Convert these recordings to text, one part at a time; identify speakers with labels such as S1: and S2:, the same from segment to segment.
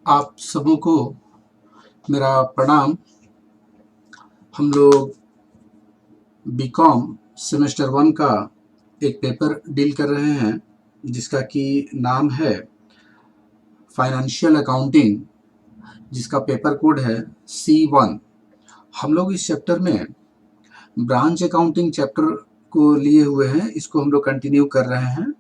S1: आप सबों को मेरा प्रणाम। हम लोग बीकॉम सेमेस्टर 1 का एक पेपर डील कर रहे हैं जिसका कि नाम है फाइनेंशियल अकाउंटिंग, जिसका पेपर कोड है C1। हम लोग इस चैप्टर में ब्रांच अकाउंटिंग चैप्टर को लिए हुए हैं, इसको हम लोग कंटिन्यू कर रहे हैं।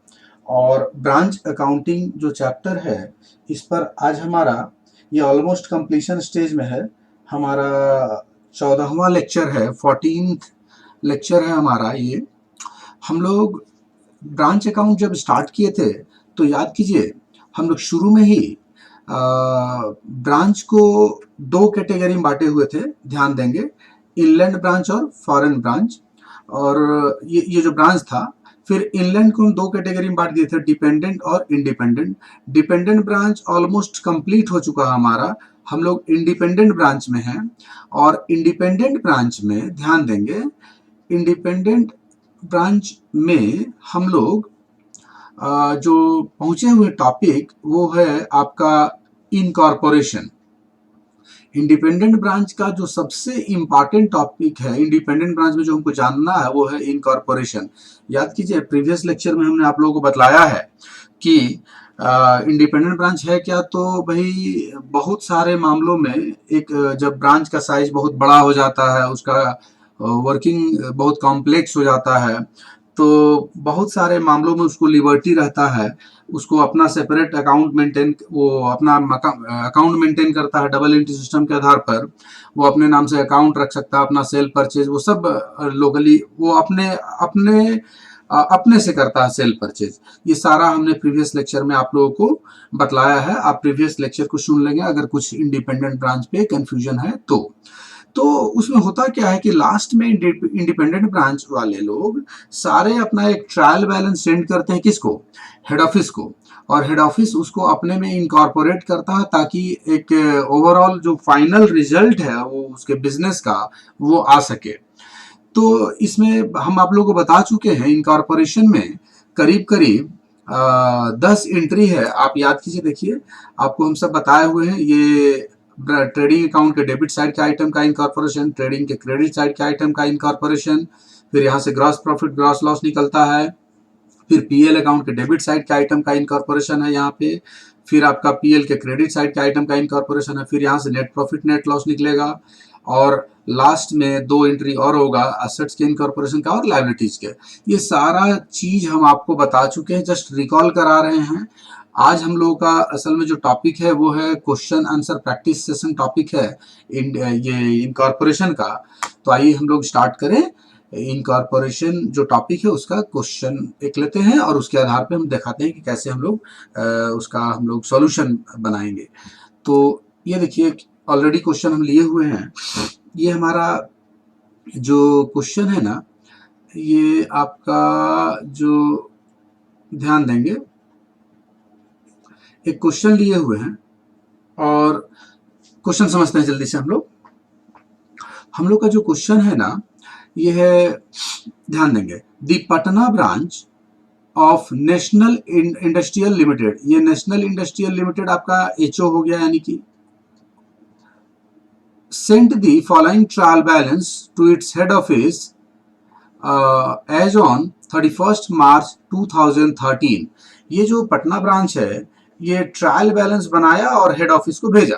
S1: और ब्रांच अकाउंटिंग जो चैप्टर है, इस पर आज हमारा ये ऑलमोस्ट कंप्लीशन स्टेज में है। हमारा 14वां लेक्चर है, 14th लेक्चर है हमारा ये। हम लोग ब्रांच अकाउंट जब स्टार्ट किए थे तो याद कीजिए, हम लोग शुरू में ही ब्रांच को दो कैटेगरी में बांटे हुए थे। ध्यान देंगे, इनलैंड ब्रांच और फॉरेन ब्रांच। और ये जो ब्रांच था, फिर इनलैंड को हम दो कैटेगरी में बांट दिए थे, डिपेंडेंट और independent. Dependent branch almost complete हो चुका है हमारा, हम लोग इंडिपेंडेंट ब्रांच में हैं। और इंडिपेंडेंट ब्रांच में ध्यान देंगे, इंडिपेंडेंट ब्रांच में हम लोग जो पहुंचे हुए टॉपिक वो है आपका इनकॉर्पोरेशन। इंडिपेंडेंट ब्रांच का जो सबसे इंपॉर्टेंट टॉपिक है इंडिपेंडेंट ब्रांच में जो हमको जानना है वो है इनकॉर्पोरेशन। याद कीजिए, प्रीवियस लेक्चर में हमने आप लोगों को बतलाया है कि इंडिपेंडेंट ब्रांच है क्या। तो भाई बहुत सारे मामलों में एक जब ब्रांच का साइज बहुत बड़ा हो जाता है, उसका वर्किंग बहुत कॉम्प्लेक्स हो जाता है, तो बहुत सारे मामलों में उसको लिबर्टी रहता है। उसको अपना सेपरेट अकाउंट मेंटेन, वो अपना अकाउंट मेंटेन करता है डबल एंट्री सिस्टम के आधार पर। वो अपने नाम से अकाउंट रख सकता है, अपना सेल परचेज वो सब लोकली वो अपने अपने अपने से करता है सेल परचेज। ये सारा हमने प्रीवियस लेक्चर में आप लोगों को बतलाया है। आप प्रीवियस लेक्चर को सुन लेंगे अगर कुछ इंडिपेंडेंट ब्रांच पे कंफ्यूजन है तो उसमें होता क्या है कि लास्ट में इंडिपेंडेंट ब्रांच वाले लोग सारे अपना एक ट्रायल बैलेंस सेंड करते हैं किसको, हेड ऑफिस को। और हेड ऑफिस उसको अपने में इनकॉर्पोरेट करता है ताकि एक ओवरऑल जो फाइनल रिजल्ट है वो उसके बिजनेस का वो आ सके। तो इसमें हम आप लोगों को बता चुके हैं, इनकॉर्पोरेशन में करीब करीब 10 एंट्री है। आप याद कीजिए, देखिए आपको हम सब बताए हुए हैं। ये ट्रेडिंग अकाउंट के डेबिट साइड के आइटम का इनकॉर्पोरेशन, ट्रेडिंग के क्रेडिट साइड के आइटम का इनकॉर्पोरेशन, फिर यहाँ से ग्रॉस प्रॉफिट ग्रॉस लॉस निकलता है। फिर पीएल अकाउंट के डेबिट साइड के आइटम का इनकॉर्पोरेशन है यहाँ पे। फिर आपका पीएल के क्रेडिट साइड के आइटम का इनकॉर्पोरेशन है। फिर यहाँ से नेट प्रॉफिट नेट लॉस निकलेगा। और लास्ट में 2 एंट्री और होगा, असेट्स के इनकॉर्पोरेशन का और लायबिलिटीज के। ये सारा चीज हम आपको बता चुके हैं, जस्ट रिकॉल करा रहे हैं। आज हम लोगों का असल में जो टॉपिक है वो है question answer practice session topic है ये इनकॉर्पोरेशन का। तो आइए हम लोग स्टार्ट करें। इनकॉर्पोरेशन जो टॉपिक है उसका क्वेश्चन एक लेते हैं और उसके आधार पे हम दिखाते हैं कि कैसे हम लोग उसका हम लोग सॉल्यूशन बनाएंगे। तो ये देखिए, ऑलरेडी क्वेश्चन हम लिए हुए हैं। ये हमारा जो क्वेश्चन है ना, ये आपका जो ध्यान देंगे, एक क्वेश्चन लिए हुए हैं और क्वेश्चन समझते हैं जल्दी से हम लोग का जो क्वेश्चन है ना, ये है, ध्यान देंगे, the Patna branch of national industrial limited. ये नेशनल इंडस्ट्रियल लिमिटेड आपका एचओ हो गया, यानी कि sent the following trial balance to its head office as on 31st March 2013। ये जो पटना ब्रांच है ये ट्रायल बैलेंस बनाया और हेड ऑफिस को भेजा।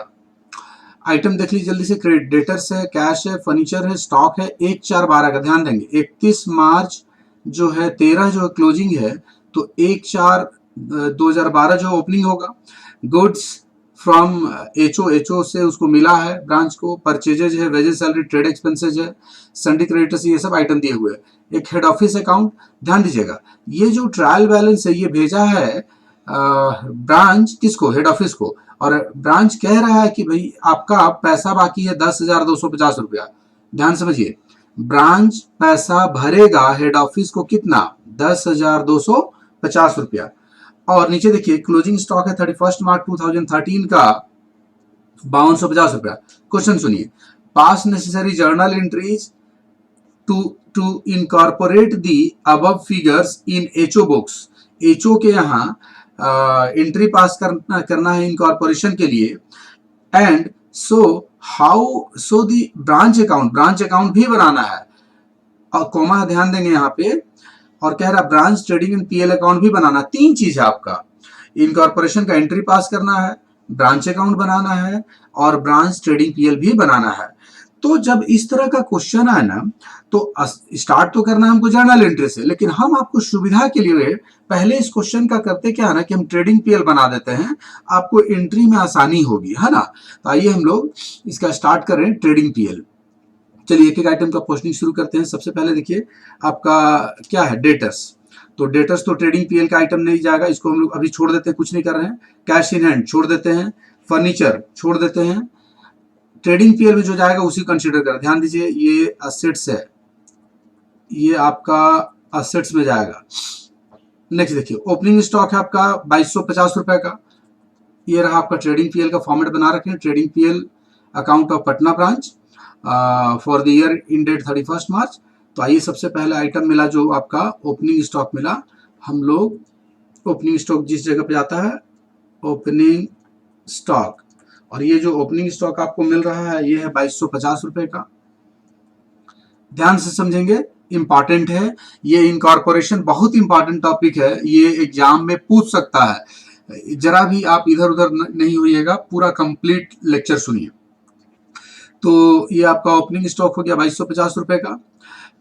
S1: आइटम देख लीजिए जल्दी से, क्रेडिटर्स है, कैश है, फर्नीचर है, स्टॉक है। 1/4/12 का ध्यान देंगे, 31 मार्च जो है 13 जो क्लोजिंग है, तो 1/4/2012 जो ओपनिंग होगा। गुड्स फ्रॉम एचओ से उसको मिला है ब्रांच को। परचेजेज है, वेजेस सैलरी, ट्रेड एक्सपेंसेज है, सन्डी क्रेडिटर्स, ये सब आइटम दिए हुए हैं। एक हेड ऑफिस अकाउंट। ध्यान दीजिएगा, ये जो ट्रायल बैलेंस है ये भेजा है ब्रांच किसको, हेड ऑफिस को। और ब्रांच कह रहा है कि भाई आपका पैसा बाकी है 10,250 रुपया। ध्यान समझिए, ब्रांच पैसा भरेगा हेड ऑफिस को कितना, 10,250 रुपया। और नीचे देखिए क्लोजिंग स्टॉक है 31 मार्च 2013 का 5250 रुपया। क्वेश्चन सुनिए, pass necessary journal entries to incorporate the above figures in HO books. HO के यहाँ एंट्री पास करना है इनकॉर्पोरेशन के लिए, and so the branch account भी बनाना है, और कोमा ध्यान देंगे यहाँ पे, और कह रहा branch trading and PL account भी बनाना। तीन चीज है आपका, इनकॉर्पोरेशन का एंट्री पास करना है, ब्रांच अकाउंट बनाना है, और ब्रांच ट्रेडिंग पीएल भी बनाना है। तो जब इस तरह का क्वेश्चन आए ना, तो स्टार्ट तो करना है हमको जर्नल एंट्री से, लेकिन हम आपको सुविधा के लिए पहले इस क्वेश्चन का करते क्या है ना कि हम ट्रेडिंग पीएल बना देते हैं, आपको एंट्री में आसानी होगी, है ना। तो आइए हम लोग इसका स्टार्ट कर रहे हैं ट्रेडिंग पीएल। चलिए एक एक आइटम का पोस्टिंग शुरू करते हैं। सबसे पहले देखिए आपका क्या है, डेटर्स। तो डेटर्स तो ट्रेडिंग पीएल का आइटम नहीं जाएगा, इसको हम लोग अभी छोड़ देते हैं, कुछ नहीं कर रहे हैं। कैश इन हैंड छोड़ देते हैं, फर्नीचर छोड़ देते हैं। ट्रेडिंग पीएल में जो जाएगा उसी कंसीडर करें। ध्यान दीजिए ये असेट्स है, ये आपका असेट्स में जाएगा। नेक्स्ट देखिए ओपनिंग स्टॉक है आपका 2250 रुपए का। ये रहा आपका ट्रेडिंग पीएल का फॉर्मेट बना रखें, trading PL account of Patna branch for the year ended 31 March. तो आइए सबसे पहले आइटम मिला जो आपका ओपनिंग स्टॉक मिला, हम लोग ओपनिंग स्टॉक जिस जगह पे जाता है ओपनिंग स्टॉक, और ये जो ओपनिंग स्टॉक आपको मिल रहा है ये है 2250 रुपए का। ध्यान से समझेंगे, इंपॉर्टेंट है ये। इनकॉर्पोरेशन बहुत इंपॉर्टेंट टॉपिक है, ये एग्जाम में पूछ सकता है। जरा भी आप इधर उधर नहीं होइएगा, पूरा कंप्लीट लेक्चर सुनिए। तो ये आपका ओपनिंग स्टॉक हो गया 2250 रुपए का।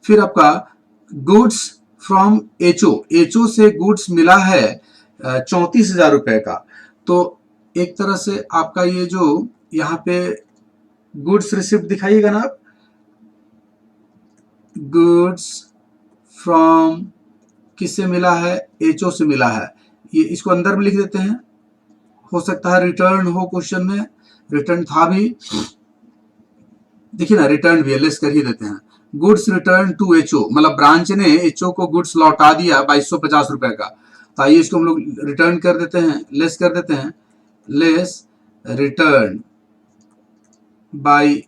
S1: फिर आपका गुड्स फ्रॉम एचओ से गुड्स मिला है 34,000 रुपए का। तो एक तरह से आपका ये जो यहाँ पे गुड्स रिसिप्ट दिखाइएगा ना आप, गुड्स फ्रॉम किससे मिला है, एचओ से मिला है। ये इसको अंदर में लिख देते हैं, हो सकता है रिटर्न हो क्वेश्चन में, रिटर्न था भी, देखिए ना रिटर्न भी है, लेस कर ही देते हैं। गुड्स रिटर्न टू एचओ, मतलब ब्रांच ने एचओ को गुड्स लौटा दिया 2250 रुपए का। तो आइए इसको हम लोग रिटर्न कर देते हैं, लेस कर देते हैं, लेस रिटर्न बाय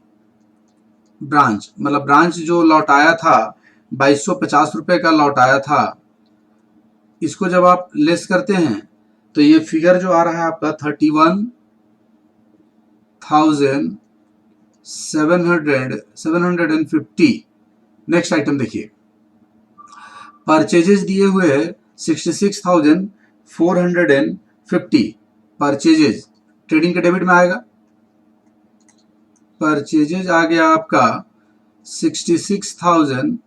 S1: ब्रांच, मतलब ब्रांच जो लौटाया था 2250 रुपए का लौटाया था, इसको जब आप लेस करते हैं तो ये फिगर जो आ रहा है आपका 31,750। नेक्स्ट आइटम देखिए, परचेजेस दिए हुए 66,450। परचेजेस ट्रेडिंग के डेबिट में आएगा, परचेजेज आ गया आपका 66,000,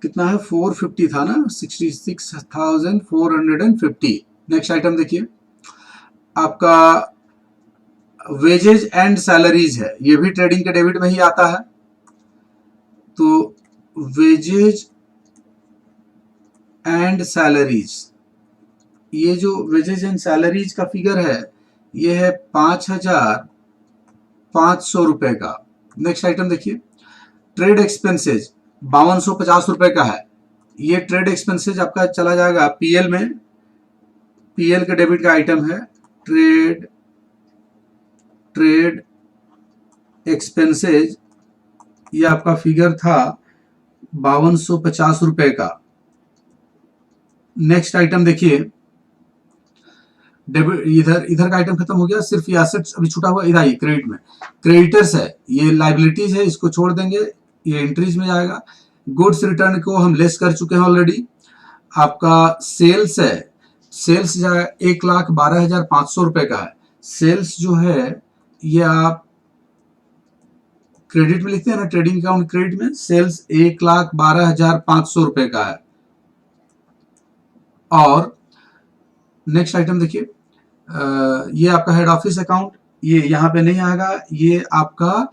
S1: कितना है 450 था ना, 66,450। नेक्स्ट आइटम देखिए आपका वेजेज एंड सैलरीज है, ये भी ट्रेडिंग के डेबिट में ही आता है। तो वेजेज एंड सैलरीज, ये जो वेजेज एंड सैलरीज का फिगर है ये है 5,500 रुपए का। नेक्स्ट आइटम देखिए, ट्रेड एक्सपेंसेज 5250 रुपए का है। ये ट्रेड एक्सपेंसेज आपका चला जाएगा पीएल में, पीएल के डेबिट का आइटम है। ट्रेड एक्सपेंसेज ये आपका फिगर था 5250 रुपए का। नेक्स्ट आइटम देखिए, इधर का आइटम खत्म हो गया, सिर्फ ये एसेट्स अभी छूटा हुआ। इधर आइए क्रेडिट में, क्रेडिटर्स है, ये लाइबिलिटीज है, इसको छोड़ देंगे, ये एंट्रीज में जाएगा। गुड्स रिटर्न को हम लेस कर चुके हैं ऑलरेडी। आपका सेल्स है, सेल्स 1,12,500 रुपए का है। सेल्स जो है ये आप क्रेडिट में लिखते हैं ना, ट्रेडिंग अकाउंट क्रेडिट में, सेल्स 1,12,500 रुपए का है। और नेक्स्ट आइटम देखिए, ये आपका हेड ऑफिस अकाउंट, ये यहाँ पे नहीं आएगा। ये आपका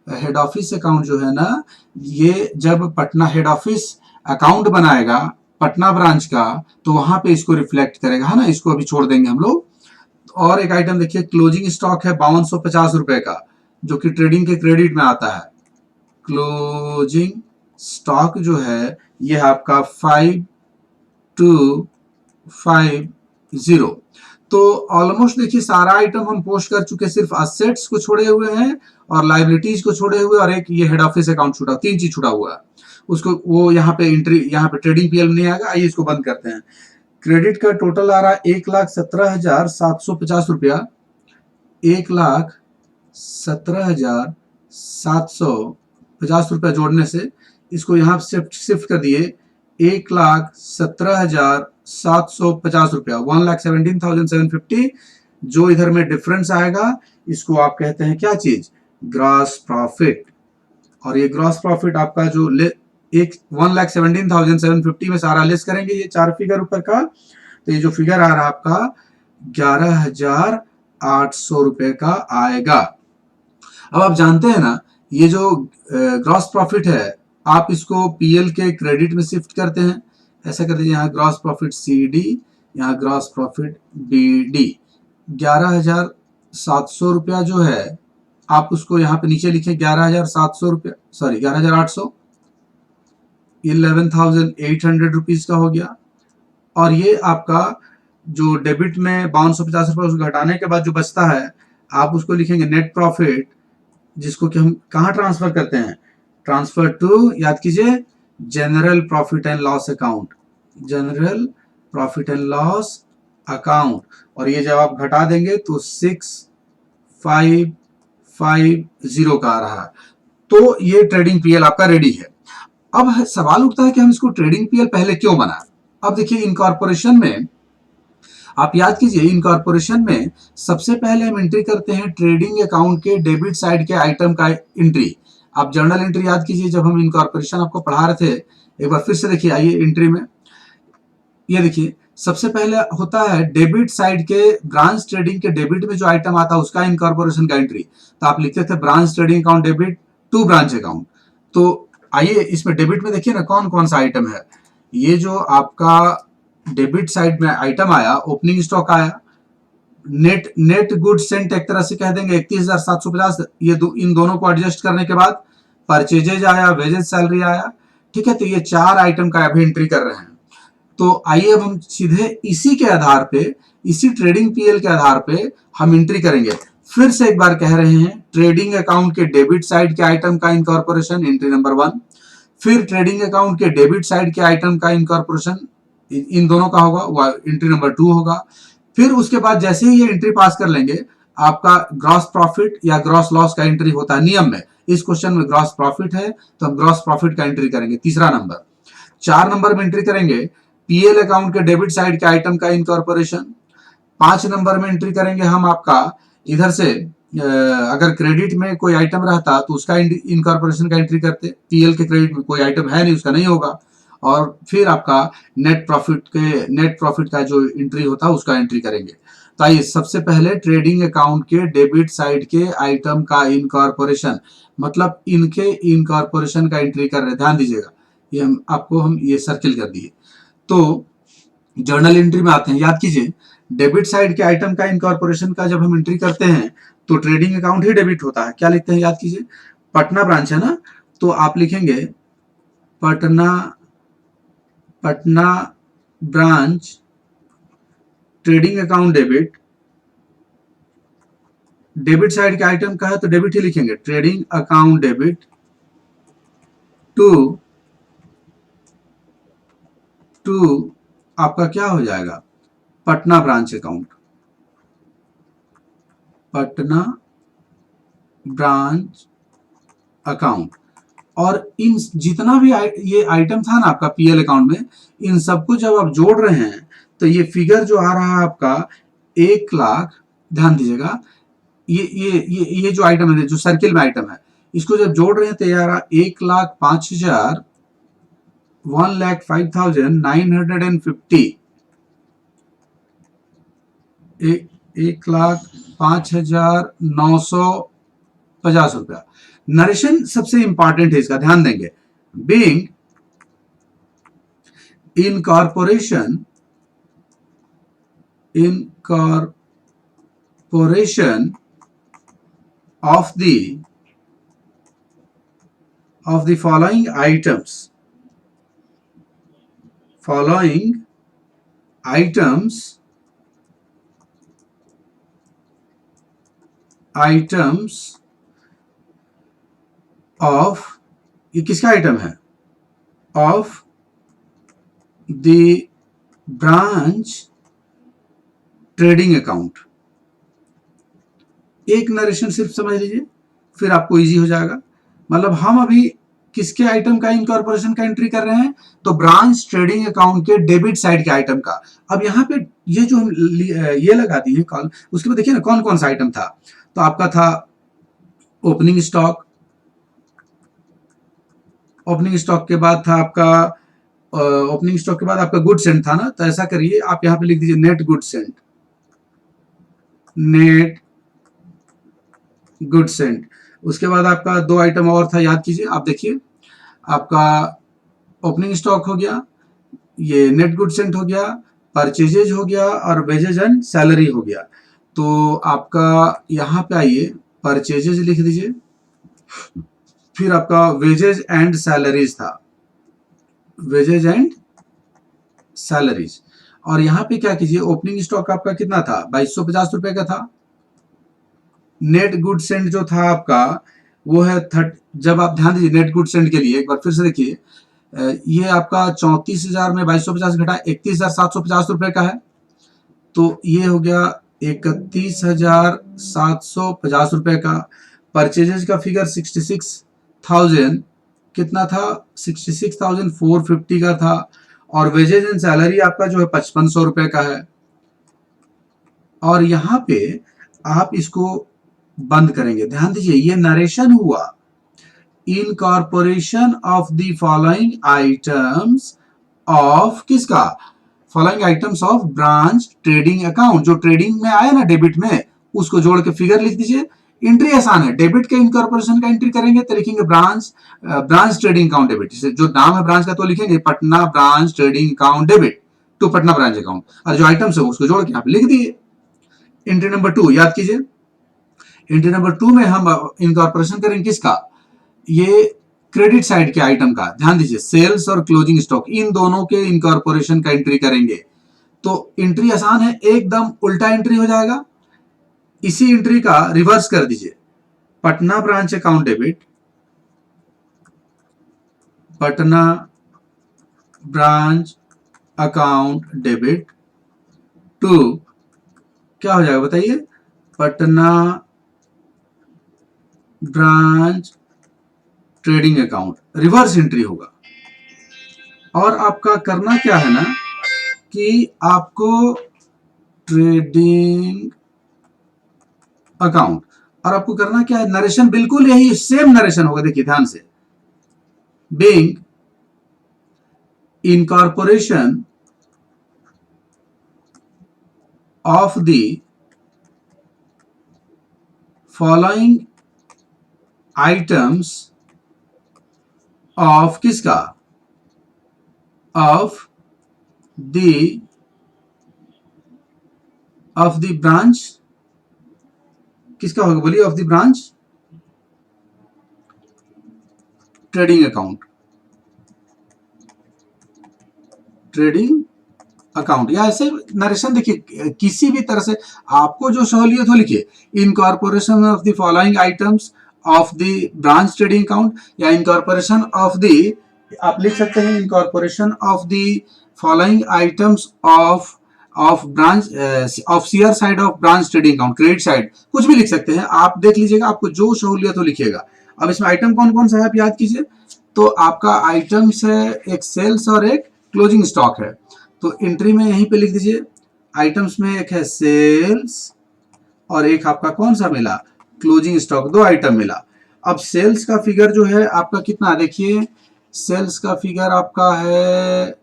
S1: हेड ऑफिस अकाउंट जो है ना, ये जब पटना हेड ऑफिस अकाउंट बनाएगा पटना ब्रांच का, तो वहां पे इसको रिफ्लेक्ट करेगा, है ना, इसको अभी छोड़ देंगे हम लोग। और एक आइटम देखिए, क्लोजिंग स्टॉक है 5250 रुपए का, जो कि ट्रेडिंग के क्रेडिट में आता है। क्लोजिंग स्टॉक जो है ये आपका 5250। तो ऑलमोस्ट देखिए सारा आइटम हम पोस्ट कर चुके, सिर्फ असेट्स को छोड़े हुए हैं और लाइबिलिटीज को छोड़े हुए, और एक ये हेड ऑफिस अकाउंट छूटा, तीन चीज छूटा हुआ है। उसको वो यहाँ पे एंट्री, यहाँ पे ट्रेडिंग पीएल नहीं आएगा। आइए इसको बंद करते हैं। क्रेडिट का टोटल आ रहा है 1,17,750 रुपया, 1,17,750 रुपया जोड़ने से इसको यहाँ शिफ्ट कर दिए 1,17,750 रुपया, 1,17,750, जो इधर में डिफरेंस आएगा इसको आप कहते हैं क्या चीज, ग्रॉस प्रॉफिट। और ये ग्रॉस प्रॉफिट आपका जो 1,17,750 में सारा लेस करेंगे ये चार फिगर ऊपर का, तो ये जो फिगर आ रहा है आपका 11,800 रुपए का आएगा। अब आप जानते हैं ना ये जो ग्रॉस प्रॉफिट है आप इसको पीएल के क्रेडिट में शिफ्ट करते हैं, ऐसा कर दीजिए, यहाँ ग्रॉस प्रॉफिट सी डी, यहाँ ग्रॉस प्रॉफिट बी डी। 11,700 रुपया जो है आप उसको यहाँ पे नीचे लिखें 11,700 रुपया, सॉरी 11,800, 11,800 रुपीज का हो गया। और ये आपका जो डेबिट में 550 रुपये उसको घटाने के बाद जो बचता है आप उसको लिखेंगे नेट प्रॉफिट, जिसको कि हम कहाँ ट्रांसफर करते हैं, ट्रांसफर टू, याद कीजिए, general profit and loss account, general profit and loss account. और ये जब आप घटा देंगे तो 6,550 का आ रहा है। तो ये ट्रेडिंग पीएल आपका रेडी है। अब सवाल उठता है कि हम इसको ट्रेडिंग पीएल पहले क्यों बनाए। अब देखिए इनकॉर्पोरेशन में आप याद कीजिए, इनकॉर्पोरेशन में सबसे पहले हम एंट्री करते हैं ट्रेडिंग अकाउंट के डेबिट साइड के आइटम का एंट्री। आप जर्नल एंट्री याद कीजिए, जब हम इनकॉर्पोरेशन आपको पढ़ा रहे थे, एक बार फिर से देखिए, आइए एंट्री में, ये देखिए सबसे पहले होता है डेबिट साइड के ब्रांच ट्रेडिंग के डेबिट में जो आइटम आता है उसका इनकॉर्पोरेशन का एंट्री। तो आप लिखते थे branch trading account debit to branch account. तो आइए इसमें डेबिट में देखिए ना कौन कौन सा आइटम है। ये जो आपका डेबिट साइड में आइटम आया, ओपनिंग स्टॉक आया, नेट गुड सेंट एक तरह से कह देंगे 31,750, ये इन दोनों को एडजस्ट करने के बाद परचेजेज आया, वेजेज सैलरी आया, ठीक है। तो ये चार आइटम का अभी एंट्री कर रहे हैं। तो आइए अब हम सीधे इसी के आधार पे, इसी ट्रेडिंग पीएल के आधार पे हम एंट्री करेंगे। फिर से एक बार कह रहे हैं, ट्रेडिंग अकाउंट के डेबिट साइड के आइटम का इनकॉर्पोरेशन एंट्री नंबर 1, फिर ट्रेडिंग अकाउंट के डेबिट साइड के आइटम का इनकॉर्पोरेशन इन दोनों का होगा, वह एंट्री नंबर 2 होगा। फिर उसके बाद जैसे ही ये एंट्री पास कर लेंगे आपका ग्रॉस प्रॉफिट या ग्रॉस लॉस का एंट्री होता है नियम में। इस क्वेश्चन में ग्रॉस प्रॉफिट है तो हम ग्रॉस प्रॉफिट का एंट्री करेंगे, तीसरा नंबर। 4 नंबर में एंट्री करेंगे पीएल अकाउंट के डेबिट साइड के आइटम का इनकॉर्पोरेशन। 5 नंबर में एंट्री करेंगे हम आपका इधर से अगर क्रेडिट में कोई आइटम रहता तो उसका इनकॉर्पोरेशन का एंट्री करते, पीएल के क्रेडिट में कोई आइटम है नहीं उसका नहीं होगा। और फिर आपका नेट प्रॉफिट का जो एंट्री होता है उसका एंट्री करेंगे। तो आइए सबसे पहले ट्रेडिंग अकाउंट के डेबिट साइड के आइटम का इनकॉर्पोरेशन, मतलब इनके इनकॉर्पोरेशन का एंट्री कर रहे हैं, ध्यान दीजिएगा, ये हम ये सर्किल कर दिए। तो जर्नल एंट्री में आते हैं, याद कीजिए डेबिट साइड के आइटम का इनकॉर्पोरेशन का जब हम एंट्री करते हैं तो ट्रेडिंग अकाउंट ही डेबिट होता है। क्या लिखते हैं, याद कीजिए, पटना ब्रांच है ना, तो आप लिखेंगे Patna branch trading account debit side के आइटम का है तो डेबिट ही लिखेंगे, ट्रेडिंग अकाउंट डेबिट टू आपका क्या हो जाएगा, Patna branch account, Patna branch account. और इन जितना भी ये आइटम था ना आपका पीएल अकाउंट में, इन सबको जब आप जोड़ रहे हैं तो ये फिगर जो आ रहा है आपका 1 लाख, ध्यान दीजिएगा, ये जो आइटम है, जो सर्किल में आइटम है, इसको जब जोड़ रहे हैं तो ये आ रहा 1,05,000, 1,05,950, 1,05,950 रुपया। नरेशन सबसे इंपॉर्टेंट है, इसका ध्यान देंगे। Being incorporation of the following items of, ये किसका आइटम है, of the branch trading account. एक नरेशन सिर्फ समझ लीजिए, फिर आपको इजी हो जाएगा। मतलब हम अभी किसके आइटम का इनकॉर्पोरेशन का एंट्री कर रहे हैं, तो ब्रांच ट्रेडिंग अकाउंट के डेबिट साइड के आइटम का। अब यहाँ पे ये जो हम ये लगा दी है कॉल, उसके बाद देखिए ना कौन कौन सा आइटम था। तो आपका था ओपनिंग स्टॉक, ओपनिंग स्टॉक के बाद था आपका ओपनिंग स्टॉक के बाद आपका गुड सेंट था ना, तो ऐसा करिए आप यहाँ पे लिख दीजिए net good sent, net good sent. उसके बाद आपका दो आइटम और था, याद कीजिए आप देखिए, आपका ओपनिंग स्टॉक हो गया, ये नेट गुड सेंट हो गया, परचेजेज हो गया और वेजेज एंड सैलरी हो गया। तो आपका यहाँ पे आइए परचेजेज लिख दीजिए, फिर आपका वेजेज एंड सैलरीज था, वेजेज एंड सैलरीज। और यहाँ पे क्या कीजिए, ओपनिंग स्टॉक आपका कितना था, 2250 रुपए का था। नेट गुड सेंड जो था आपका वो है जब आप ध्यान दीजिए नेट गुड सेंड के लिए एक बार फिर से देखिए, ये आपका 34,000 में 2250 घटा 31,750 रुपए का है, तो ये हो गया 31,750 रुपए का। परचेजेज का फिगर 66,000 कितना था, 66,450 का था। और वेजेज एंड सैलरी आपका जो है 5500 रुपए का है। और यहाँ पे आप इसको बंद करेंगे, ध्यान दीजिए ये नरेशन हुआ incorporation of the following items of किसका, following items of branch trading account. जो ट्रेडिंग में आया ना डेबिट में, उसको जोड़ के फिगर लिख दीजिए। एंट्री आसान है, डेबिट के इनकॉर्पोरेशन का एंट्री करेंगे तो लिखेंगे ब्रांच ट्रेडिंग अकाउंट डेबिट, जो नाम है ब्रांच का तो लिखेंगे Patna branch trading account debit to Patna branch account, और जो आइटम्स है उसको जोड़ के आप लिख दिए। एंट्री नंबर 2 याद कीजिए, एंट्री नंबर 2 में हम इनकॉर्पोरेशन करेंगे किसका, ये क्रेडिट साइड के आइटम का। ध्यान दीजिए सेल्स और क्लोजिंग स्टॉक इन दोनों के इनकॉर्पोरेशन का एंट्री करेंगे। तो एंट्री आसान है, एकदम उल्टा एंट्री हो जाएगा। इसी एंट्री का रिवर्स कर दीजिए, Patna branch account debit, Patna branch account debit to क्या हो जाएगा बताइए, Patna branch trading account, reverse entry होगा। और आपका करना क्या है ना कि आपको ट्रेडिंग अकाउंट, और आपको करना क्या है, नरेशन बिल्कुल यही सेम नरेशन होगा। देखिए ध्यान से, being incorporation of the following items of किसका, ऑफ द ब्रांच, किसका होगा बोलिए, of the branch trading account, trading account. या ऐसे नरेशन देखिए किसी भी तरह से आपको जो सहूलियत हो लिखिए, incorporation of the following items of the branch trading account, या इनकॉर्पोरेशन ऑफ द, आप लिख सकते हैं incorporation of the following items of branch of share side of branch trading account, credit side, कुछ भी लिख सकते हैं आप, देख लीजिएगा आपको जो सहूलियत हो लिखिएगा। अब इसमें आइटम कौन कौन सा है आप याद कीजिए, तो आपका आइटम्स है एक सेल्स और एक क्लोजिंग स्टॉक है। तो एंट्री में यहीं पे लिख दीजिए, आइटम्स में एक है सेल्स और एक आपका कौन सा मिला, क्लोजिंग स्टॉक, दो आइटम मिला। अब सेल्स का फिगर जो है आपका कितना, देखिए सेल्स का फिगर आपका है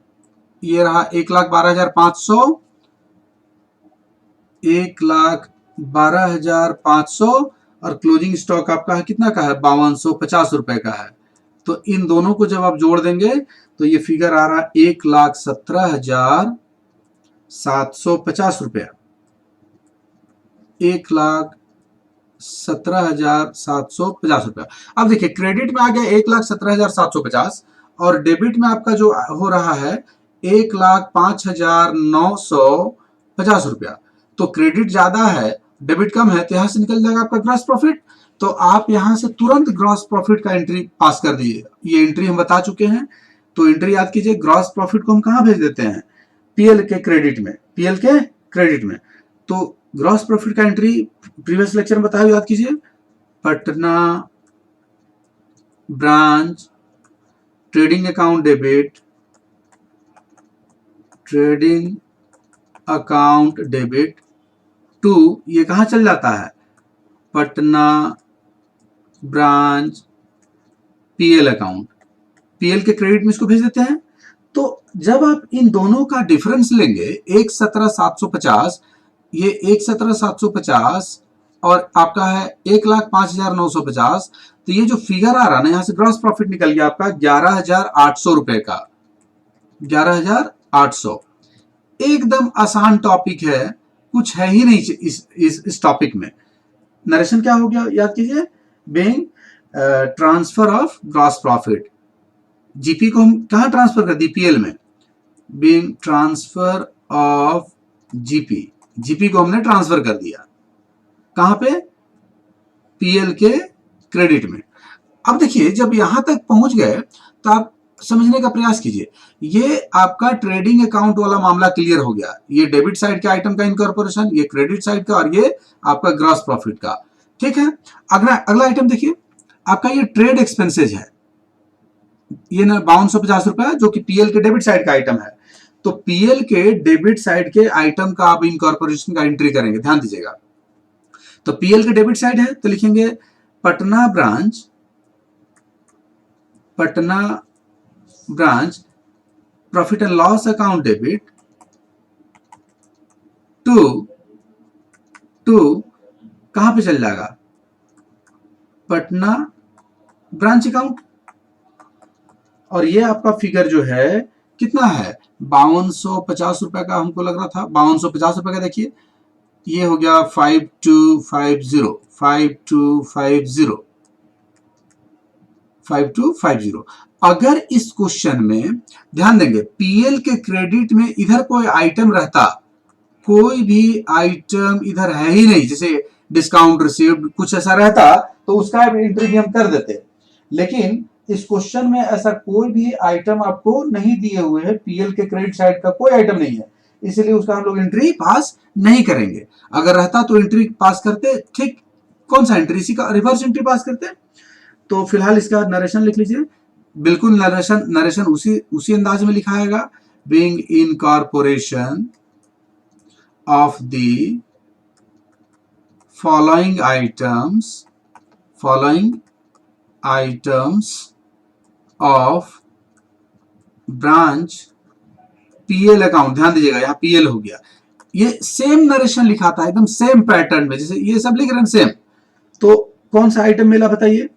S1: ये रहा 1,12,500, 1,12,500, और क्लोजिंग स्टॉक आपका है कितना का है, 5,250 रुपए का है। तो इन दोनों को जब आप जोड़ देंगे तो ये फिगर आ रहा 1,17,750 रुपया, 1,17,750 रुपया। अब देखिए क्रेडिट में आ गया 1,17,750 और डेबिट में आपका जो हो रहा है 1,05,950 रुपया। तो क्रेडिट ज्यादा है डेबिट कम है, तो यहां से निकल जाएगा आपका ग्रॉस प्रॉफिट। तो आप यहां से तुरंत ग्रॉस प्रॉफिट का एंट्री पास कर दीजिए, ये एंट्री हम बता चुके हैं। तो एंट्री याद कीजिए, ग्रॉस प्रॉफिट को हम कहां भेज देते हैं, पीएल के क्रेडिट में, पीएल के क्रेडिट में। तो ग्रॉस प्रॉफिट का एंट्री प्रीवियस लेक्चर में बताया, याद कीजिए, Patna branch trading account debit, trading account debit to, ये कहां चल जाता है, Patna branch PL account, PL के क्रेडिट में इसको भेज देते हैं। तो जब आप इन दोनों का डिफरेंस लेंगे, 1,17,750, ये 1,17,750 और आपका है 1,05,950, तो ये जो फिगर आ रहा है ना, यहां से ग्रॉस प्रॉफिट निकल गया आपका 11,800 रुपए का, 11,800। एकदम आसान टॉपिक है, कुछ है ही नहीं इस टॉपिक में। नरेशन क्या हो गया, याद कीजिए, being transfer of gross profit, GP को हम कहां ट्रांसफर कर दी, पीएल में, being transfer of GP, GP को हमने ट्रांसफर कर दिया कहां पे, पीएल के क्रेडिट में। अब देखिए जब यहां तक पहुंच गए तो आप समझने का प्रयास कीजिए, ये आपका ट्रेडिंग अकाउंट वाला मामला क्लियर हो गया, ये डेबिट साइड के आइटम का इनकॉर्पोरेशन, ये क्रेडिट साइड का, और ये आपका ग्रॉस प्रॉफिट का। ठीक है, अगला आइटम देखिए, आपका ये ट्रेड एक्सपेंसेज है, ये ना 5250 रुपए, जो कि पीएल के डेबिट साइड का आइटम है। तो पीएल के डेबिट साइड के आइटम का आप इनकॉर्पोरेशन का एंट्री करेंगे, ध्यान दीजिएगा। तो पीएल के डेबिट साइड है तो लिखेंगे Patna branch profit and loss account debit to कहां पे चल जाएगा, पटना ब्रांच अकाउंट। और ये आपका फिगर जो है कितना है, 5250 रुपए का हमको लग रहा था, 5250 रुपए का। देखिए ये हो गया 5250। अगर इस क्वेश्चन में ध्यान देंगे, पीएल के क्रेडिट में इधर कोई आइटम रहता, कोई भी आइटम इधर है ही नहीं, जैसे डिस्काउंट रिसीव्ड कुछ ऐसा रहता तो उसका एंट्री भी हम कर देते, लेकिन इस क्वेश्चन में ऐसा कोई भी आइटम आपको नहीं दिए हुए है, पीएल के क्रेडिट साइड का कोई आइटम नहीं है, इसलिए उसका हम लोग एंट्री पास नहीं करेंगे। अगर रहता तो एंट्री पास करते, ठीक, कौन सा एंट्री, इसी का रिवर्स एंट्री पास करते। तो फिलहाल इसका नरेशन लिख लीजिए, बिल्कुल नरेशन उसी अंदाज में लिखा है, being incorporation of the following items of branch PL account. ध्यान दीजिएगा यहाँ पीएल हो गया, ये सेम नरेशन लिखा था, एकदम सेम पैटर्न में, जैसे ये सब लिख रहे हैं सेम। तो कौन सा आइटम मिला बताइए,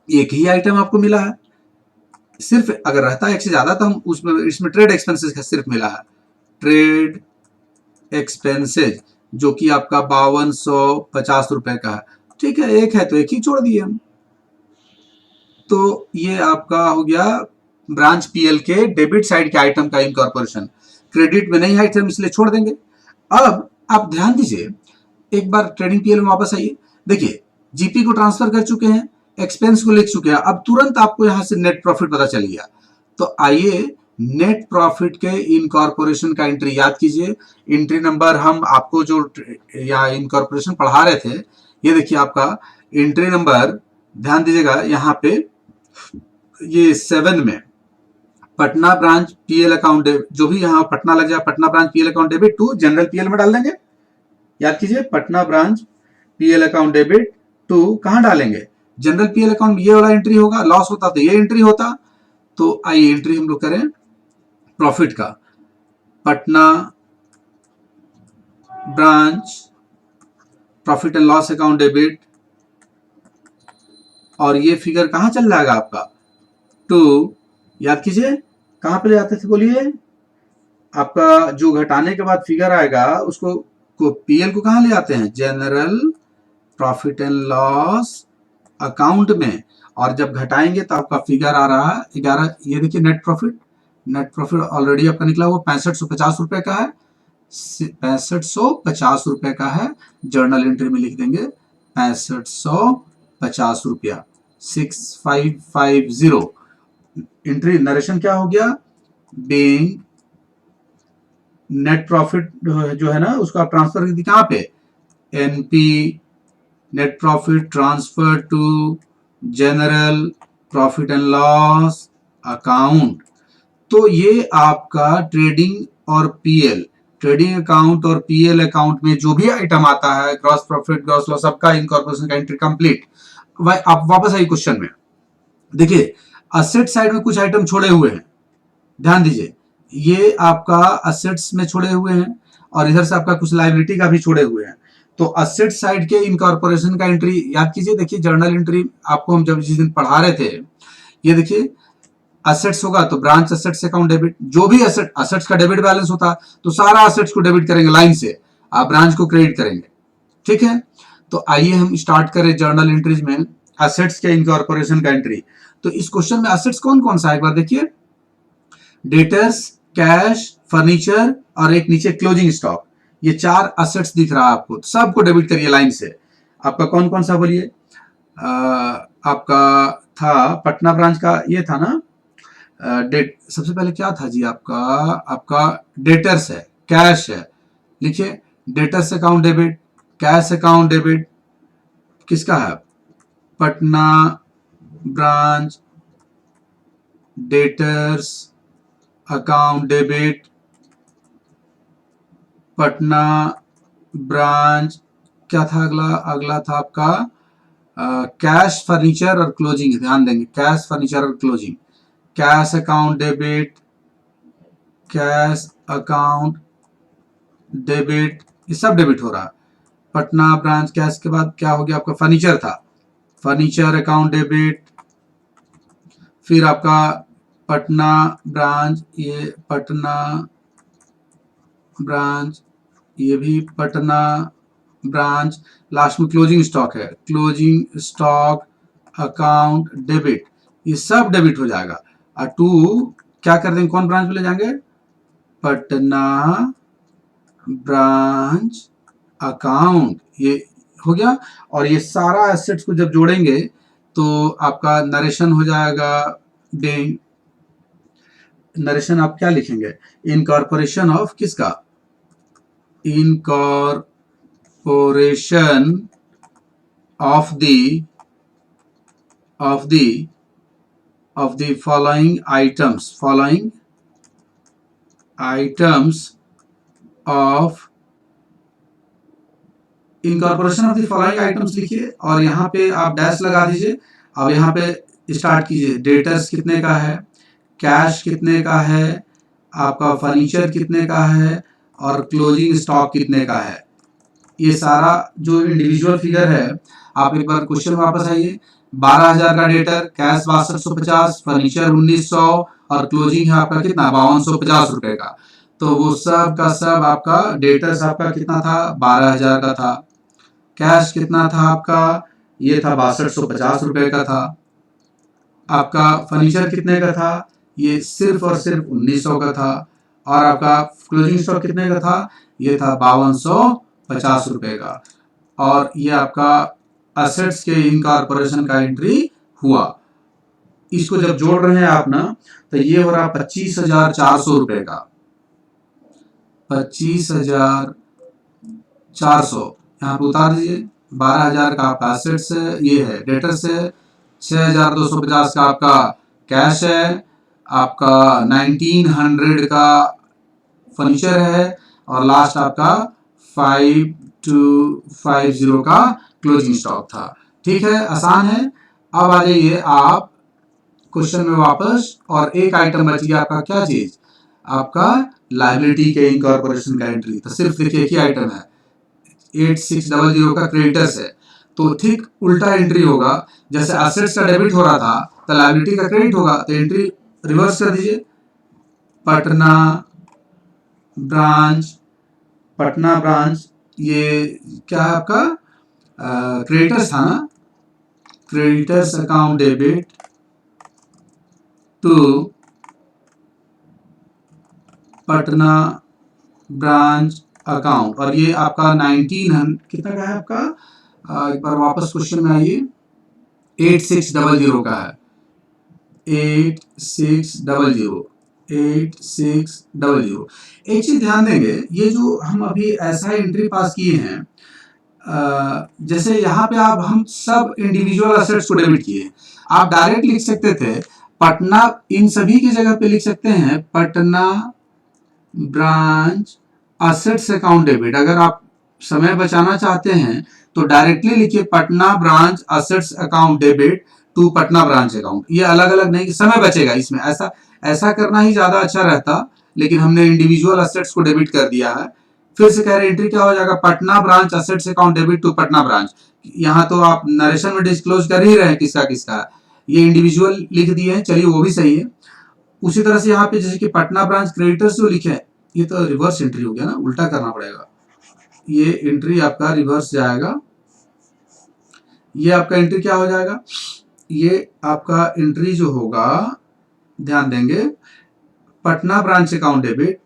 S1: एक ही आइटम आपको मिला है, सिर्फ अगर रहता एक से ज्यादा तो हम उसमें, इसमें ट्रेड एक्सपेंसेस का सिर्फ मिला है, ट्रेड एक्सपेंसेज, जो कि आपका 5250 रुपए का है। ठीक है, एक है तो एक ही छोड़ दिए हम। तो ये आपका हो गया ब्रांच पीएल के डेबिट साइड के आइटम का इनकॉर्पोरेशन, क्रेडिट में नहीं आइटम इसलिए छोड़ देंगे। अब आप ध्यान दीजिए, एक बार ट्रेडिंग पीएल में वापस आइए, देखिए जीपी को ट्रांसफर कर चुके हैं, एक्सपेंस को लिख चुके हैं, अब तुरंत आपको यहां से नेट प्रॉफिट पता चल गया। तो आइए नेट प्रॉफिट के इनकॉर्पोरेशन का एंट्री याद कीजिए, एंट्री नंबर हम आपको जो यहाँ इनकॉर्पोरेशन पढ़ा रहे थे, ये देखिए आपका एंट्री नंबर, ध्यान दीजिएगा यहाँ पे, ये 7 में पटना ब्रांच पीएल अकाउंट, जो भी यहाँ पटना लग जाए, Patna branch PL account debit to general PL में डाल देंगे। याद कीजिए, Patna branch PL account debit to कहां डालेंगे, जनरल पीएल अकाउंट में ये वाला एंट्री होगा, लॉस होता तो ये एंट्री होता। तो आइए एंट्री हम लोग करें प्रॉफिट का, Patna branch profit and loss account debit, और ये फिगर कहां चल जाएगा आपका, टू, याद कीजिए कहां पे ले जाते थे, बोलिए, आपका जो घटाने के बाद फिगर आएगा उसको पीएल को कहां ले आते हैं, general profit and loss account में, और जब घटाएंगे तो आपका फिगर आ रहा है 11। ये देखिए नेट प्रॉफिट ऑलरेडी आपका निकला हुआ 6550 रुपए का है, 6550 रुपए का है, जर्नल एंट्री में लिख देंगे 6550 रुपया, 6550। एंट्री नरेशन क्या हो गया, बीइंग नेट प्रॉफिट जो है ना उसको आप ट्रांसफर कर दी कहाँ पे, NP net profit transfer to general profit and loss account. तो ये आपका ट्रेडिंग और पीएल, ट्रेडिंग अकाउंट और पीएल अकाउंट में जो भी आइटम आता है, ग्रॉस प्रॉफिट ग्रॉस लॉस सबका इनकॉर्पोरेशन का एंट्री कंप्लीट। आप वापस आइए क्वेश्चन में, देखिए असेट साइड में कुछ आइटम छोड़े हुए हैं, ध्यान दीजिए, ये आपका असेट्स में छोड़े हुए हैं और इधर से आपका कुछ लाइबिलिटी का भी छोड़े हुए हैं। तो असेट साइड के इनकॉर्पोरेशन का एंट्री याद कीजिए, देखिए जर्नल एंट्री आपको हम जब जिस दिन पढ़ा रहे थे, ये देखिए असेट्स होगा तो ब्रांच असेट्स अकाउंट डेबिट, जो भी असेट्स का डेबिट बैलेंस होता तो सारा असेट्स को डेबिट करेंगे लाइन से, आप ब्रांच को क्रेडिट करेंगे, ठीक है। तो आइए हम स्टार्ट करें जर्नल एंट्रीज में असेट्स के इनकॉर्पोरेशन का एंट्री। तो इस क्वेश्चन में असेट्स कौन कौन सा है एक बार देखिए, डेटर्स, कैश, फर्नीचर और एक नीचे क्लोजिंग स्टॉक, ये 4 असेट्स दिख रहा है आपको, तो सबको डेबिट करिए लाइन से। आपका कौन कौन सा बोलिए, आपका था पटना ब्रांच का ये था ना, डेट सबसे पहले क्या था जी आपका, आपका डेटर्स है, कैश है, लिखिए debtors account debit, cash account debit किसका है, Patna branch debtors account debit, Patna branch, क्या था अगला, अगला था आपका कैश फर्नीचर और क्लोजिंग, ध्यान देंगे कैश फर्नीचर और closing, cash account debit, cash account debit, ये सब डेबिट हो रहा है। पटना ब्रांच कैश के बाद क्या हो गया आपका, फर्नीचर था, फर्नीचर अकाउंट डेबिट, फिर आपका पटना ब्रांच, ये पटना ब्रांच, ये भी पटना ब्रांच, लास्ट में क्लोजिंग स्टॉक है, क्लोजिंग स्टॉक अकाउंट डेबिट, ये सब डेबिट हो जाएगा। और टू क्या कर देंगे, कौन ब्रांच में ले जाएंगे, पटना ब्रांच अकाउंट, ये हो गया। और ये सारा एसेट्स को जब जोड़ेंगे तो आपका नरेशन हो जाएगा, डेंग नरेशन आप क्या लिखेंगे, इनकॉर्पोरेशन ऑफ किसका, incorporation of the following items of incorporation of the following items लिखिए और यहाँ पे आप डैश लगा दीजिए। अब यहाँ पे स्टार्ट कीजिए, डेटर्स कितने का है, कैश कितने का है, आपका फर्नीचर कितने का है और क्लोजिंग स्टॉक कितने का है, ये सारा जो इंडिविजुअल फिगर है। आप एक बार क्वेश्चन वापस आइए, 12,000 का डेटर, कैश 6250, फर्नीचर 1900 और क्लोजिंग है आपका कितना 5250 रुपए का। तो वो सब का सब आपका डेटर्स आपका कितना था, 12,000 का था, कैश कितना था आपका, ये था 6250 रुपए का था, आपका फर्नीचर कितने का था, ये सिर्फ और सिर्फ 1900 का था, और आपका क्लोजिंग स्टॉक कितने का था, ये था 5250 रुपए का। और ये आपका असेट्स के इनकॉर्पोरेशन का एंट्री हुआ। इसको जब जोड़ रहे हैं आप ना, तो ये हो रहा 25,400 रुपए का, 25,400 यहाँ पे उतार दीजिए। 12,000 का आपका असेट्स है, ये है डेटर्स है, 6,250 का आपका कैश है, आपका 1900 का फर्नीचर है और लास्ट आपका 5250 का क्लोजिंग स्टॉक था। ठीक है, आसान है। अब आ जाइए आप क्वेश्चन में वापस, और एक आइटम बच गया आपका, क्या चीज, आपका लायबिलिटी के इनकॉर्पोरेशन का एंट्री। तो सिर्फ देखिए एक ही आइटम है, 8600 का क्रेडिटर्स है, तो ठीक उल्टा एंट्री होगा, जैसे असेट्स का डेबिट हो रहा था तो लायबिलिटी का क्रेडिट होगा, तो एंट्री रिवर्स कर दीजिए। पटना ब्रांच, पटना ब्रांच, ये क्या है आपका क्रेडिटर्स था ना, creditors account debit to Patna branch account, और ये आपका 1900 कितना का है आपका, एक बार वापस क्वेश्चन में आइए, 8600 का है, 8600 8600। एक चीज ध्यान देंगे, ये जो हम अभी ऐसा एंट्री पास किए हैं, जैसे यहाँ पे आप हम सब इंडिविजुअल असेट्स को डेबिट किए, आप डायरेक्ट लिख सकते थे पटना, इन सभी की जगह पे लिख सकते हैं Patna branch assets account debit. अगर आप समय बचाना चाहते हैं तो डायरेक्टली लिखिए Patna branch assets account debit to Patna branch account. ये अलग अलग नहीं, समय बचेगा इसमें, ऐसा ऐसा करना ही ज्यादा अच्छा रहता, लेकिन हमने इंडिविजुअल असेट्स को डेबिट कर दिया है। फिर से कह रहे एंट्री क्या हो जाएगा, Patna branch assets account debit to Patna branch. यहाँ तो आप नरेशन में डिस्क्लोज कर ही रहे हैं किसका किसका, ये इंडिविजुअल लिख दिए हैं, चलिए वो भी सही है। उसी तरह से यहाँ पे जैसे कि पटना ब्रांच क्रेडिटर्स जो लिखे हैं, ये तो रिवर्स एंट्री हो गया ना, उल्टा करना पड़ेगा, ये एंट्री आपका रिवर्स जाएगा। ये आपका एंट्री क्या हो जाएगा, ये आपका एंट्री जो होगा, ध्यान देंगे, पटना ब्रांच अकाउंट डेबिट,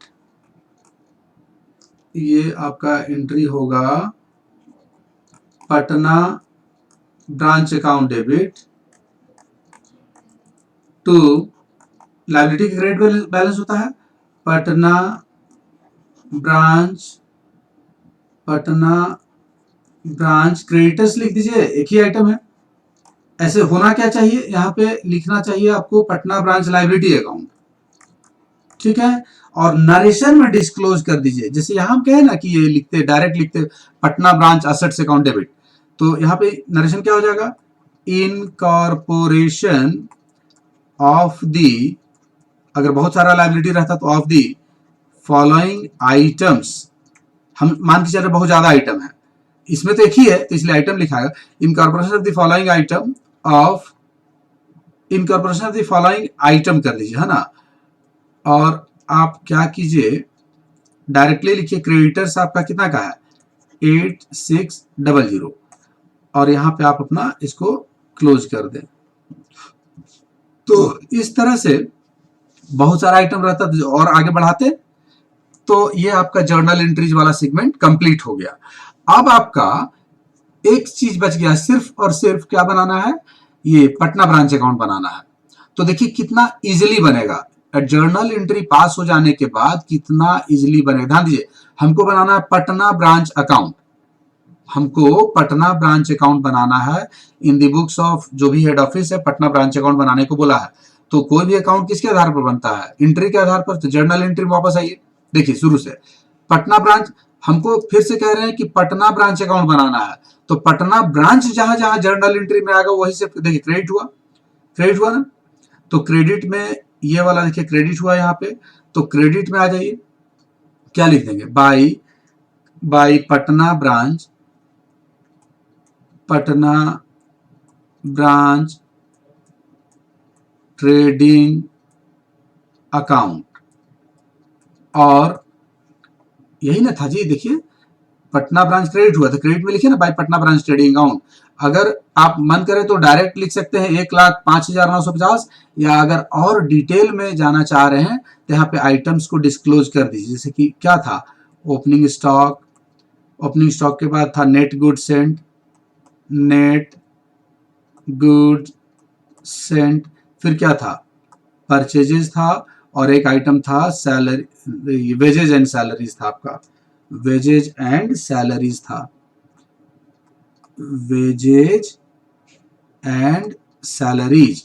S1: ये आपका एंट्री होगा Patna branch account debit to, liability का क्रेडिट बैलेंस होता है पटना ब्रांच क्रेडिटर्स लिख दीजिए, एक ही आइटम है। ऐसे होना क्या चाहिए, यहाँ पे लिखना चाहिए आपको पटना ब्रांच लायबिलिटी अकाउंट, ठीक है, और नरेशन में डिस्क्लोज कर दीजिए। जैसे यहाँ हम कहे ना कि ये लिखते डायरेक्ट लिखते Patna branch assets account debit, तो यहाँ पे नरेशन क्या हो जाएगा, इनकॉर्पोरेशन ऑफ दी, अगर बहुत सारा लायबिलिटी रहता तो ऑफ दी फॉलोइंग आइटम्स, हम मान के चल रहे बहुत ज्यादा आइटम है, इसमें तो एक ही है तो इसलिए आइटम लिखा है, incorporation of the following item of, incorporation of the following item कर लीजिए, है ना। और आप क्या कीजिए, डायरेक्टली लिखिए क्रेडिटर्स आपका कितना का है 8600, और यहाँ पे आप अपना इसको क्लोज कर दें। तो इस तरह से बहुत सारा आइटम रहता था, और आगे बढ़ाते तो ये आपका जर्नल एंट्रीज वाला सेगमेंट कंप्लीट हो गया। अब आपका एक चीज बच गया, सिर्फ और सिर्फ क्या बनाना है, ये पटना ब्रांच अकाउंट बनाना है। तो देखिए कितना इजीली बनेगा, जर्नल एंट्री पास हो जाने के बाद कितना इजीली बनेगा। ध्यान दीजिए, हमको बनाना है पटना ब्रांच अकाउंट, हमको पटना ब्रांच अकाउंट बनाना है। इन दी बुक्स ऑफ जो भी हेड ऑफिस है पटना ब्रांच अकाउंट बनाने को बोला है। तो कोई भी अकाउंट किसके आधार पर बनता है, एंट्री के आधार पर। तो जर्नल एंट्री में वापस आइए, देखिए शुरू से पटना ब्रांच, हमको फिर से कह रहे हैं कि पटना ब्रांच अकाउंट बनाना है, तो पटना ब्रांच जहां जहां जर्नल एंट्री में आएगा वही से देखिए क्रेडिट हुआ, क्रेडिट हुआ ना। तो क्रेडिट में ये वाला देखिए क्रेडिट हुआ यहाँ पे, तो क्रेडिट में आ जाइए, क्या लिख देंगे, by Patna branch trading account, और यही ना था जी, देखिए पटना ब्रांच क्रेडिट हुआ, तो क्रेडिट में लिखिए ना by Patna branch trading account. अगर आप मन करें तो डायरेक्ट लिख सकते हैं 1,05,950, या अगर और डिटेल में जाना चाह रहे हैं तो यहाँ पे आइटम्स को डिस्क्लोज कर दीजिए। जैसे कि क्या था, ओपनिंग स्टॉक, ओपनिंग स्टॉक के बाद था नेट गुड सेंट, फिर क्या था, परचेजेस था, और एक आइटम था सैलरी, वेजेज एंड सैलरीज था आपका, वेजेज एंड सैलरीज था, वेजेज एंड सैलरीज।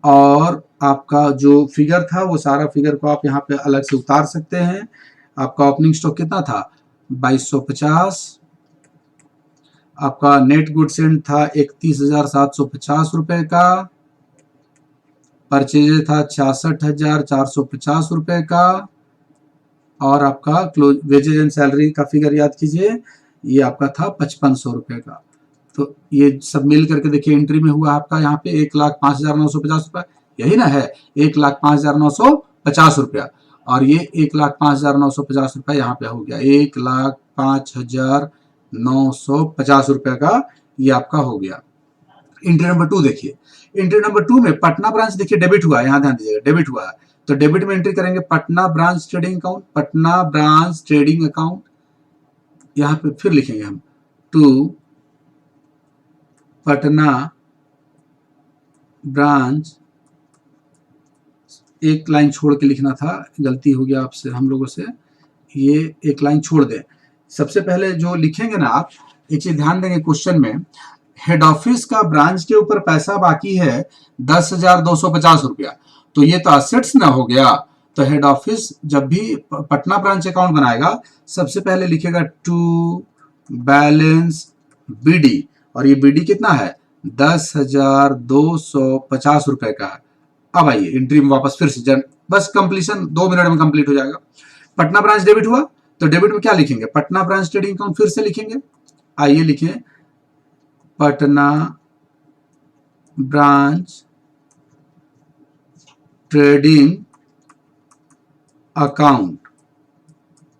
S1: और आपका जो फिगर था वो सारा फिगर को आप यहाँ पे अलग से उतार सकते हैं। आपका ओपनिंग स्टॉक कितना था 2250, आपका नेट गुड सेंट था 31,750 रुपए का, परचेज था 66,450 रुपए का, और आपका क्लोज वेजेज एंड सैलरी का फिगर याद कीजिए, ये आपका था 5500 रुपए का। तो ये सब मिल करके देखिए एंट्री में हुआ आपका यहाँ पे 1,05,950 रुपया, यही ना है 1,05,950 रुपया, और ये 1,05,950 रुपया यहाँ पे हो गया 1,05,950 रुपया का, ये आपका हो गया। एंट्री नंबर 2 देखिए, एंट्री नंबर 2 में पटना ब्रांच देखिए डेबिट हुआ है, यहाँ ध्यान दीजिएगा डेबिट हुआ है, तो डेबिट में एंट्री करेंगे Patna branch trading account, Patna branch trading account, यहाँ पे फिर लिखेंगे हम टू पटना ब्रांच एक लाइन छोड़ के लिखना था, गलती हो गया आपसे हम लोगों से, ये एक लाइन छोड़ दें। सबसे पहले जो लिखेंगे ना आप, एक चीज ध्यान देंगे क्वेश्चन में, हेड ऑफिस का ब्रांच के ऊपर पैसा बाकी है 10,250 रुपया, तो ये तो असेट्स ना हो गया। तो हेड ऑफिस जब भी पटना ब्रांच अकाउंट बनाएगा सबसे पहले लिखेगा टू बैलेंस बीडी, और ये बीडी कितना है 10,250 रुपए का है। अब आइए एंट्री में वापस फिर से बस कंप्लीशन 2 मिनट में कंप्लीट हो जाएगा। पटना ब्रांच डेबिट हुआ, तो डेबिट में क्या लिखेंगे, पटना ब्रांच ट्रेडिंग अकाउंट फिर से लिखेंगे। आइए लिखें पटना ब्रांच ट्रेडिंग अकाउंट,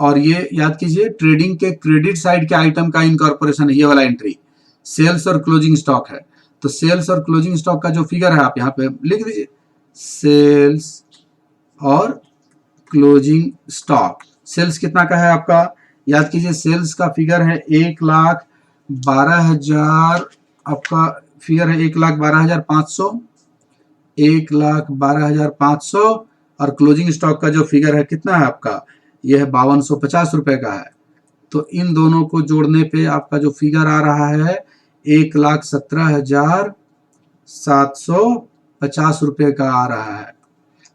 S1: और ये याद कीजिए ट्रेडिंग के क्रेडिट साइड के आइटम का इनकॉर्पोरेशन है ये वाला एंट्री, सेल्स और क्लोजिंग स्टॉक है। तो सेल्स और क्लोजिंग स्टॉक का जो फिगर है आप यहाँ पे लिख दीजिए, सेल्स और क्लोजिंग स्टॉक। सेल्स कितना का है आपका, याद कीजिए सेल्स का फिगर है 1,12,000, आपका फिगर है 1,12,500, 1,12,500, और क्लोजिंग स्टॉक का जो फिगर है कितना है आपका, यह है 5,250 रुपए का है। तो इन दोनों को जोड़ने पे आपका जो फिगर आ रहा है 1,17,750 रुपए का आ रहा है।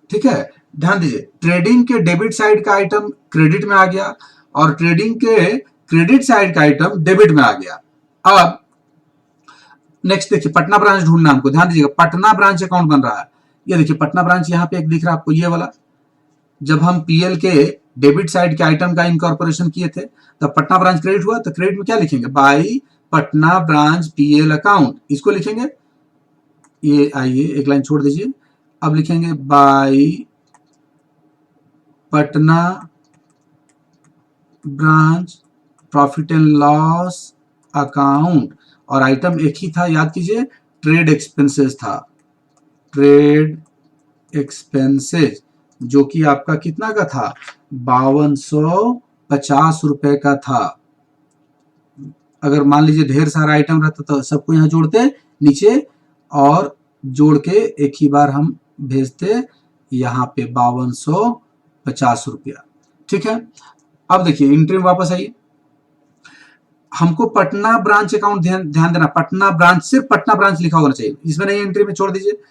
S1: ठीक है, ध्यान दीजिए ट्रेडिंग के डेबिट साइड का आइटम क्रेडिट में आ गया और ट्रेडिंग के क्रेडिट साइड का आइटम डेबिट में आ गया। अब नेक्स्ट देखिए पटना ब्रांच ढूंढना हमको, ध्यान दीजिएगा पटना ब्रांच अकाउंट बन रहा है। ये देखिए पटना ब्रांच यहाँ पे एक दिख रहा है आपको ये वाला, जब हम पीएल के डेबिट साइड के आइटम का इनकॉर्पोरेशन किए थे तब पटना ब्रांच क्रेडिट हुआ, तो क्रेडिट में क्या लिखेंगे, by Patna branch PL account, इसको लिखेंगे। ये आइए एक लाइन छोड़ दीजिए, अब लिखेंगे by Patna branch profit and loss account, और आइटम एक ही था, याद कीजिए ट्रेड एक्सपेंसेस था, ट्रेड एक्सपेंसेस जो कि आपका कितना का था 5,250 रुपए का था। अगर मान लीजिए ढेर सारा आइटम रहता तो सबको यहाँ जोड़ते नीचे और जोड़ के एक ही बार हम भेजते यहाँ पे 5,250 रुपया। ठीक है, अब देखिए एंट्री में वापस आइए, हमको पटना ब्रांच अकाउंट ध्यान देना, पटना ब्रांच सिर्फ पटना ब्रांच लिखा होना चाहिए, इसमें नहीं एंट्री में छोड़ दीजिए।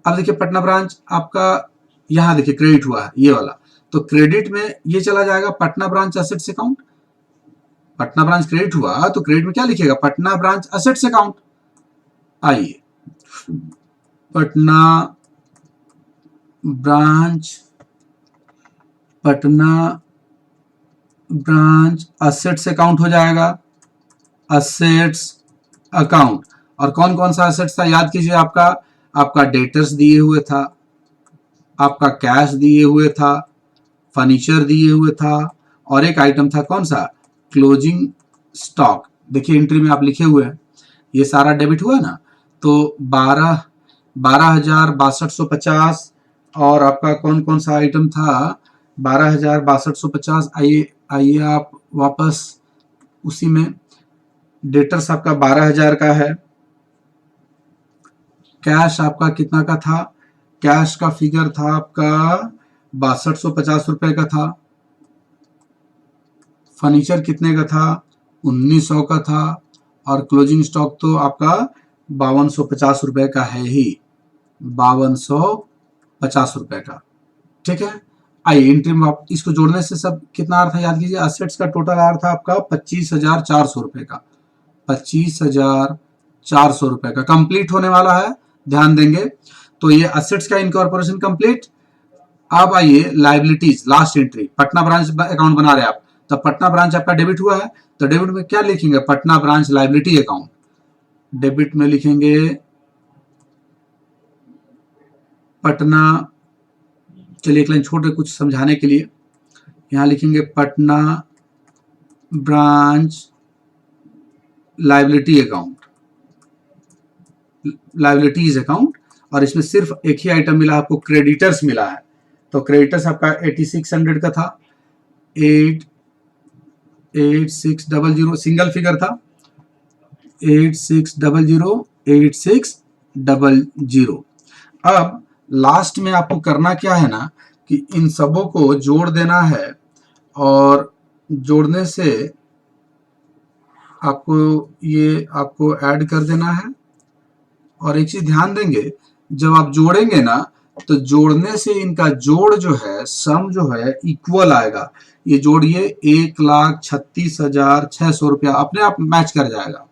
S1: अब देखिए पटना ब्रांच आपका यहाँ देखिए क्रेडिट हुआ है ये वाला, तो क्रेडिट में ये चला जाएगा Patna branch assets account, Patna branch credit हुआ तो क्रेडिट में क्या लिखेगा पटना ब्रांच असेट्स अकाउंट। आइए पटना ब्रांच असेट्स अकाउंट हो जाएगा, असेट्स अकाउंट। और कौन कौन सा असेट्स था याद कीजिए, आपका डेटर्स दिए हुए था, आपका कैश दिए हुए था, फर्नीचर दिए हुए था, और एक आइटम था कौन सा क्लोजिंग स्टॉक। देखिए एंट्री में आप लिखे हुए हैं, ये सारा डेबिट हुआ ना, तो 12,6250, और आपका कौन कौन सा आइटम था 12,6250। आइए आप वापस उसी में, डेटर्स आपका 12,000 का है, कैश आपका कितना का था, कैश का फिगर था आपका 6250 रुपए का था, फर्नीचर कितने का था 1900 का था, और क्लोजिंग स्टॉक तो आपका 5250 रुपए का है ही, 5250 रुपए का। ठीक है, आइए एंट्री में आप इसको जोड़ने से सब कितना आ रहा था याद कीजिए, असेट्स का टोटल आ रहा था आपका 25,400 रुपए का, 25,400 रुपए का कंप्लीट होने वाला है, ध्यान देंगे। तो ये असेट्स का इनकॉर्पोरेशन कंप्लीट। अब आइए liabilities, last entry, Patna branch account बना रहे आप, तो पटना ब्रांच आपका डेबिट हुआ है, तो डेबिट में क्या लिखेंगे Patna branch liability account, debit में लिखेंगे पटना, चलिए एक लाइन छोड़ कुछ समझाने के लिए, यहां लिखेंगे Patna branch liability account, liabilities account, और इसमें सिर्फ एक ही आइटम मिला आपको, क्रेडिटर्स मिला है, तो क्रेडिटर्स आपका 8600 का था, 88600 सिंगल फिगर था, 8600। अब लास्ट में आपको करना क्या है ना कि इन सबों को जोड़ देना है, और जोड़ने से आपको ऐड कर देना है। और एक चीज ध्यान देंगे, जब आप जोड़ेंगे ना तो जोड़ने से इनका जोड़ जो है, सम जो है, इक्वल आएगा। ये जोड़िए 1,36,600 रुपया अपने आप मैच कर जाएगा।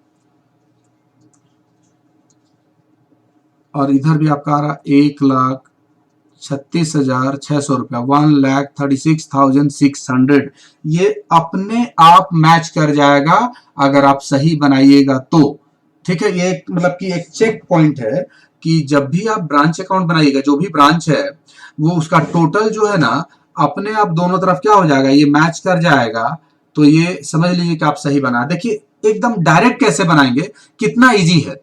S1: और इधर भी आपका आ रहा 1,36,600 रुपया, 1,36,600। ये अपने आप मैच कर जाएगा अगर आप सही बनाइएगा तो। ठीक है, ये मतलब कि एक चेक पॉइंट है कि जब भी आप ब्रांच अकाउंट बनाइएगा, जो भी ब्रांच है वो उसका टोटल जो है ना अपने आप दोनों तरफ क्या हो जाएगा, ये मैच कर जाएगा। तो ये समझ लीजिए कि आप सही बना। देखिए एकदम डायरेक्ट कैसे बनाएंगे, कितना इजी है।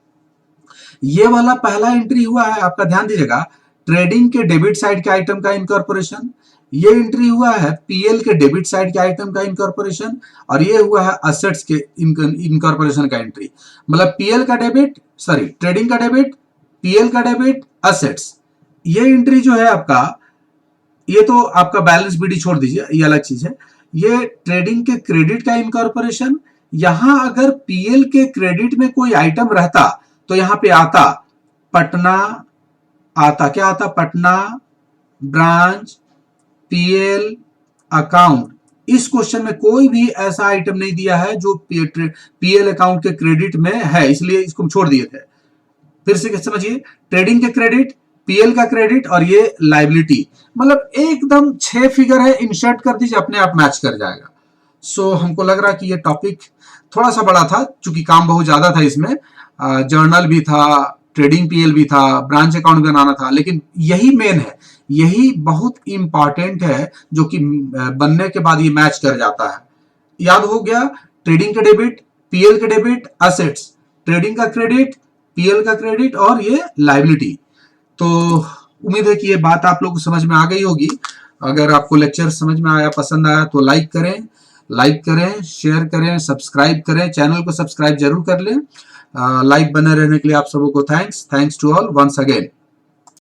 S1: ये वाला पहला एंट्री हुआ है आपका, ध्यान दीजिएगा, ट्रेडिंग के डेबिट साइड के आइटम का इनकॉर्पोरेशन। ये एंट्री हुआ है पीएल के डेबिट साइड के आइटम का इनकॉर्पोरेशन, और ये हुआ है असेट्स के इनकॉर्पोरेशन का एंट्री। मतलब पीएल का डेबिट, सॉरी ट्रेडिंग का डेबिट, पीएल का डेबिट, असेट्स। ये एंट्री जो है आपका, ये तो आपका बैलेंस बीडी छोड़ दीजिए, ये अलग चीज है। ये ट्रेडिंग के क्रेडिट का इनकॉर्पोरेशन। यहां अगर पीएल के क्रेडिट में कोई आइटम रहता तो यहां पे आता पटना, आता क्या आता, पटना ब्रांच पीएल अकाउंट। इस क्वेश्चन में कोई भी ऐसा आइटम नहीं दिया है जो पीएल अकाउंट के क्रेडिट में है, इसलिए इसको छोड़ दिए थे। फिर से समझिए, ट्रेडिंग के क्रेडिट, पीएल का क्रेडिट, और ये लाइबिलिटी। मतलब एकदम 6 फिगर है, इंसर्ट कर दीजिए अपने आप मैच कर जाएगा। सो हमको लग रहा कि ये टॉपिक थोड़ा सा बड़ा था, चूंकि काम बहुत ज्यादा था इसमें। जर्नल भी था, ट्रेडिंग पीएल भी था, ब्रांच अकाउंट भी बनाना था, लेकिन यही मेन है, यही बहुत इंपॉर्टेंट है जो कि बनने के बाद ये मैच कर जाता है। याद हो गया, ट्रेडिंग का डेबिट, पीएल का डेबिट, असेट्स, ट्रेडिंग का क्रेडिट, पीएल का क्रेडिट, और ये लाइबिलिटी। तो उम्मीद है कि ये बात आप लोग को समझ में आ गई होगी। अगर आपको लेक्चर समझ में आया, पसंद आया, तो लाइक करें, शेयर करें, सब्सक्राइब करें, चैनल को सब्सक्राइब जरूर कर लें। लाइव बने रहने के लिए आप सबों को thanks to all once again.